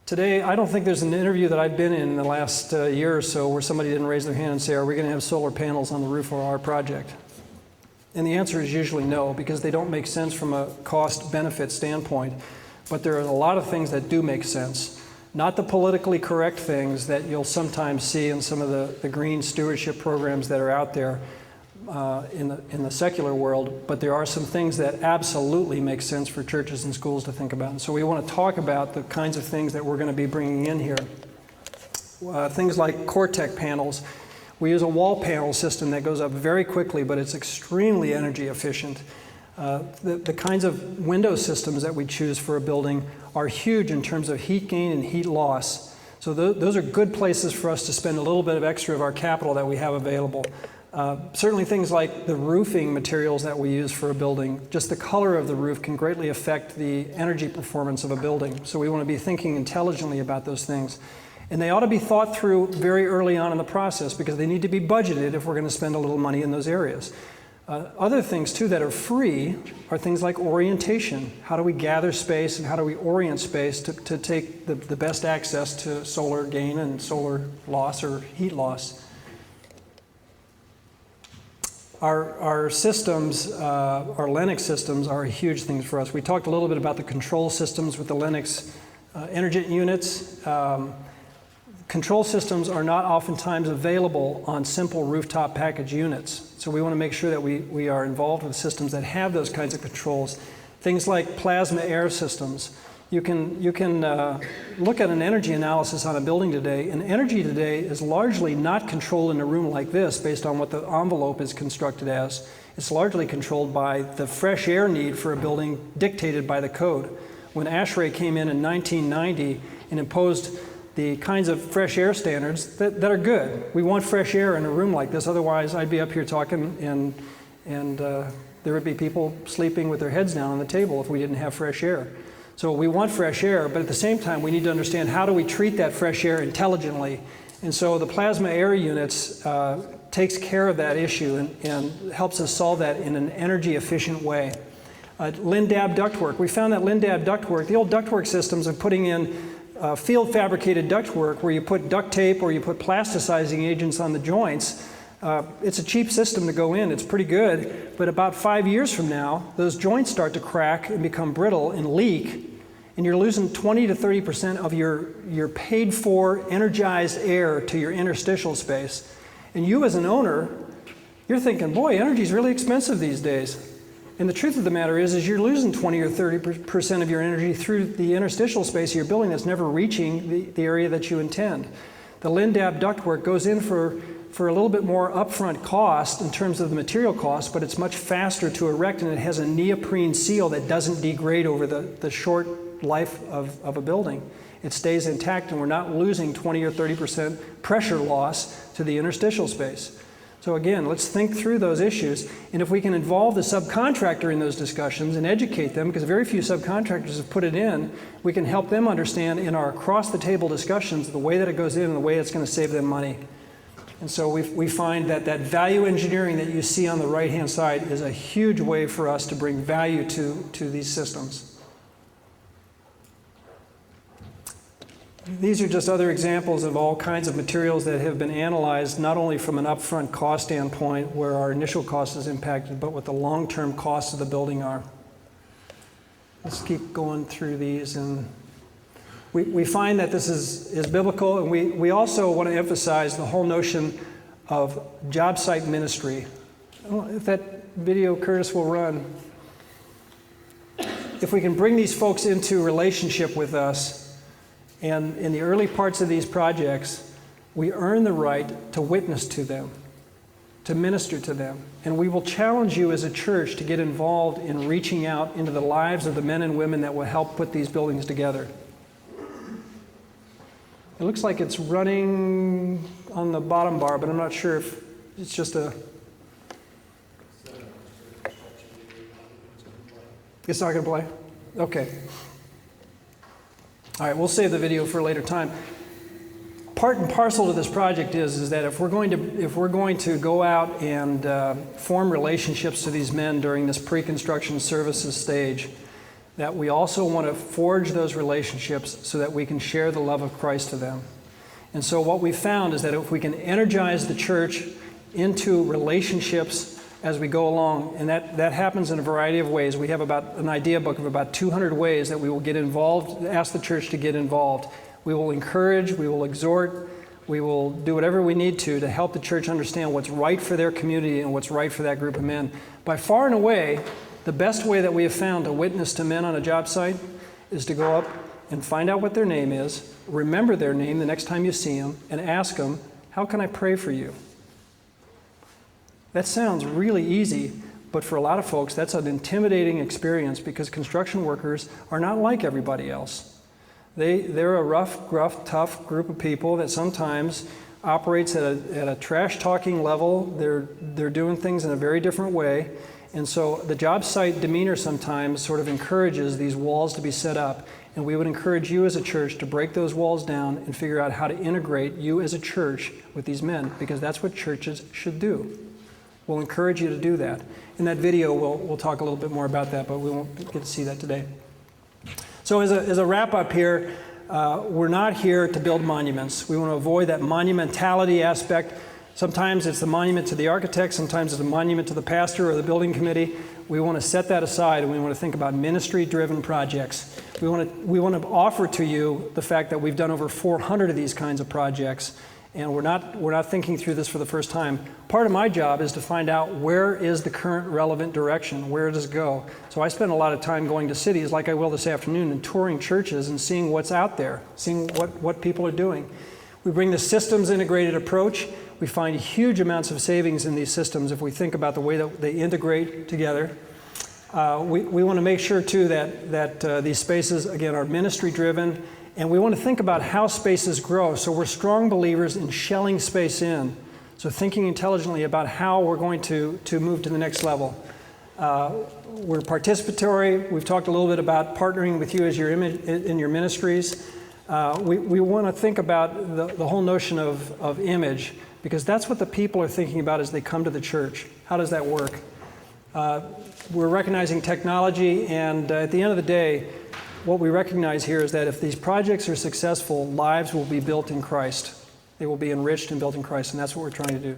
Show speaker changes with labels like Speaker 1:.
Speaker 1: Today, I don't think there's an interview that I've been in the last year or so where somebody didn't raise their hand and say, are we going to have solar panels on the roof of our project? And the answer is usually no, because they don't make sense from a cost-benefit standpoint. But there are a lot of things that do make sense. Not the politically correct things that you'll sometimes see in some of the green stewardship programs that are out there in the secular world, but there are some things that absolutely make sense for churches and schools to think about. And so we want to talk about the kinds of things that we're going to be bringing in here. Things like Cortec panels. We use a wall panel system that goes up very quickly, but it's extremely energy efficient. The kinds of window systems that we choose for a building are huge in terms of heat gain and heat loss. So those are good places for us to spend a little bit of extra of our capital that we have available. Certainly things like the roofing materials that we use for a building, just the color of the roof can greatly affect the energy performance of a building. So we want to be thinking intelligently about those things. And they ought to be thought through very early on in the process because they need to be budgeted if we're going to spend a little money in those areas. Other things too that are free are things like orientation. How do we gather space and how do we orient space to take the best access to solar gain and solar loss or heat loss? Our systems, our Linux systems are huge things for us. We talked a little bit about the control systems with the Linux Energit units. Control systems are not oftentimes available on simple rooftop package units. So we want to make sure that we are involved with systems that have those kinds of controls. Things like plasma air systems. You can look at an energy analysis on a building today, and energy today is largely not controlled in a room like this based on what the envelope is constructed as. It's largely controlled by the fresh air need for a building dictated by the code. When ASHRAE came in 1990 and imposed the kinds of fresh air standards that are good. We want fresh air in a room like this, otherwise I'd be up here talking and there would be people sleeping with their heads down on the table if we didn't have fresh air. So we want fresh air, but at the same time we need to understand how do we treat that fresh air intelligently. And so the plasma air units takes care of that issue and helps us solve that in an energy efficient way. Lindab ductwork. We found that Lindab ductwork, the old ductwork systems of putting in field fabricated ductwork where you put duct tape or you put plasticizing agents on the joints, it's a cheap system to go in. It's pretty good, but about 5 years from now, those joints start to crack and become brittle and leak, and you're losing 20 to 30% of your paid for energized air to your interstitial space. And you as an owner, you're thinking, boy, energy's really expensive these days. And the truth of the matter is you're losing 20 or 30% of your energy through the interstitial space of your building that's never reaching the area that you intend. The Lindab ductwork goes in for a little bit more upfront cost in terms of the material cost, but it's much faster to erect, and it has a neoprene seal that doesn't degrade over the short life of a building. It stays intact, and we're not losing 20 or 30% pressure loss to the interstitial space. So again, let's think through those issues, and if we can involve the subcontractor in those discussions and educate them, because very few subcontractors have put it in, we can help them understand in our across-the-table discussions the way that it goes in and the way it's going to save them money. And so we find that value engineering that you see on the right-hand side is a huge way for us to bring value to these systems. These are just other examples of all kinds of materials that have been analyzed, not only from an upfront cost standpoint where our initial cost is impacted, but what the long-term costs of the building are. Let's keep going through these. And we find that this is biblical, and we also want to emphasize the whole notion of job site ministry. I don't know if that video, Curtis, will run. If we can bring these folks into relationship with us, and in the early parts of these projects, we earn the right to witness to them, to minister to them. And we will challenge you as a church to get involved in reaching out into the lives of the men and women that will help put these buildings together. It looks like it's running on the bottom bar, but I'm not sure if it's just a... It's not going to play? Okay. All right, we'll save the video for a later time. Part and parcel to this project is that if we're going to go out and form relationships to these men during this pre-construction services stage, that we also want to forge those relationships so that we can share the love of Christ to them. And so what we found is that if we can energize the church into relationships as we go along, and that happens in a variety of ways. We have about an idea book of about 200 ways that we will get involved, ask the church to get involved. We will encourage, we will exhort, we will do whatever we need to help the church understand what's right for their community and what's right for that group of men. By far and away, the best way that we have found to witness to men on a job site is to go up and find out what their name is, remember their name the next time you see them, and ask them, how can I pray for you? That sounds really easy, but for a lot of folks, that's an intimidating experience because construction workers are not like everybody else. They're a rough, gruff, tough group of people that sometimes operates at a trash-talking level. They're doing things in a very different way. And so the job site demeanor sometimes sort of encourages these walls to be set up. And we would encourage you as a church to break those walls down and figure out how to integrate you as a church with these men, because that's what churches should do. We'll encourage you to do that. In that video, we'll talk a little bit more about that, but we won't get to see that today. So as a wrap up here, we're not here to build monuments. We want to avoid that monumentality aspect. Sometimes it's the monument to the architect, sometimes it's a monument to the pastor or the building committee. We want to set that aside and we want to think about ministry-driven projects. We want to offer to you the fact that we've done over 400 of these kinds of projects, and we're not thinking through this for the first time. Part of my job is to find out where is the current relevant direction, where does it go? So I spend a lot of time going to cities like I will this afternoon and touring churches and seeing what's out there, seeing what people are doing. We bring the systems integrated approach. We find huge amounts of savings in these systems if we think about the way that they integrate together. We want to make sure too that these spaces, again, are ministry driven. And we want to think about how spaces grow. So we're strong believers in shelling space in. So thinking intelligently about how we're going to move to the next level. We're participatory. We've talked a little bit about partnering with you as in your ministries. We want to think about the whole notion of image, because that's what the people are thinking about as they come to the church. How does that work? We're recognizing technology, and at the end of the day, what we recognize here is that if these projects are successful, lives will be built in Christ. They will be enriched and built in Christ, and that's what we're trying to do.